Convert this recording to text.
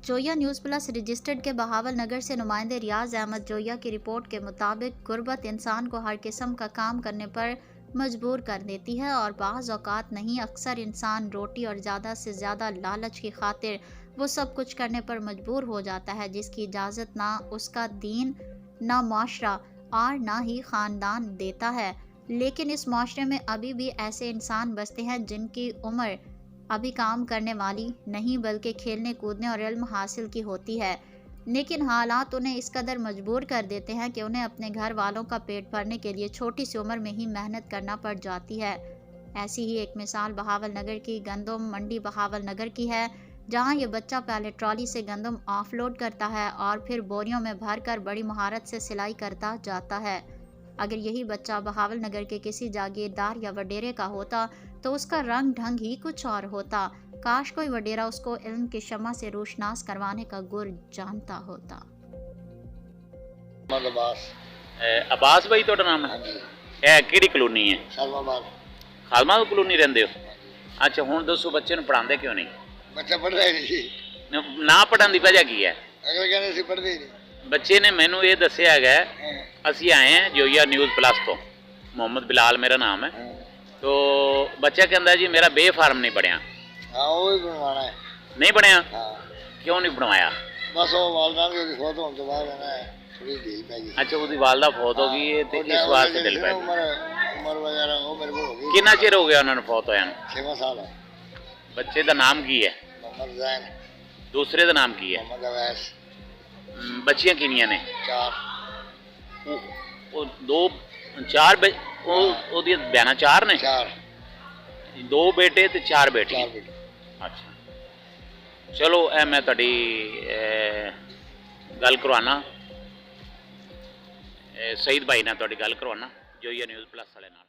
Zoya news plus registered के बहावल नगर से नुमाइंदे रियाज अहमद जोया की रिपोर्ट के मुताबिक गुर्बत इंसान को हर किस्म का काम करने पर मजबूर कर देती है और बाज़ औक़ात नहीं, अक्सर इंसान रोटी और ज़्यादा से ज़्यादा लालच की खातिर वो सब कुछ करने पर मजबूर हो जाता है जिसकी इजाज़त ना उसका दीन, ना माशरा और ना ही ख़ानदान देता है। लेकिन इस माशरे में अभी भी ऐसे इंसान बसते हैं जिनकी उम्र अभी काम करने वाली नहीं बल्कि खेलने कूदने और इल्म हासिल की होती है, लेकिन हालात उन्हें इस कदर मजबूर कर देते हैं कि उन्हें अपने घर वालों का पेट भरने के लिए छोटी सी उम्र में ही मेहनत करना पड़ जाती है। ऐसी ही एक मिसाल बहावल नगर की गंदम मंडी बहावल नगर की है, जहां ये बच्चा पहले ट्रॉली से गंदम ऑफलोड करता है और फिर बोरियों में भरकर बड़ी महारत से सिलाई करता जाता है। अगर यही बच्चा बहावल नगर के किसी जागीरदार या वडेरे का होता तो उसका रंग ढंग ही कुछ और होता। काश कोई वडेरा उसको इल्म की शमा से रोशनास करवाने का गुर जानता होता। अब्बास भाई ਤੁਹਾਡਾ ਨਾਮ ਹੈ ਕਿਹੜੀ ਕਲੋਨੀ ਹੈ? ਖਾਲਮਾਬਾਦ ਕਲੋਨੀ ਰਹਿੰਦੇ ਹੋ? ਅੱਛਾ, ਹੁਣ ਦੱਸੋ ਬੱਚੇ ਨੂੰ ਪੜਾਉਂਦੇ ਕਿਉਂ ਨਹੀਂ? ਬੱਚਾ ਪੜ੍ਹਦਾ ਹੀ ਨਹੀਂ ਜੀ। ਨਾ ਪੜਨ ਦੀ ਵਜ੍ਹਾ ਕੀ ਹੈ? ਅਗਲੇ ਕਹਿੰਦੇ ਅਸੀਂ ਪੜ੍ਹਦੇ ਹੀ ਨਹੀਂ। ਬੱਚੇ ਨੇ ਮੈਨੂੰ ਇਹ ਦੱਸਿਆ ਹੈਗਾ, ਅਸੀਂ ਆਏ ਹਾਂ ਜੋਇਆ ਨਿਊਜ਼ ਪਲੱਸ ਤੋਂ, मोहम्मद बिलाल मेरा नाम है। तो बच्चा कहता है जी मेरा बे फार्म नहीं बनया। हाँ वो ही बनवाना है। नहीं बनया? हाँ। क्यों नहीं बनवाया? बस वो वालदा की फौत होने तो बाद है थोड़ी ढील पै गई। अच्छा, उसकी वालदा फौत हो गई है तो इस वास्ते ढील पै गई। उम्र वगैरह वो मेरे को हो गई। कितना चिर हो गया उन्होंने फौत होया? 6 साल है। बच्चे का नाम की है? मोहम्मद जैन। दूसरे का नाम की है? मोहम्मद अवैस। बच्चियां किनियां ने? 4। वो 2 4 बहना 4 ने? 4। 2 बेटे ते 4 बेटियां। अच्छा, चलो मैं तुहाडी गल करवाना, सईद भाई नाल तुहाडी गल करवाना जोया न्यूज़ प्लस वाले नाल।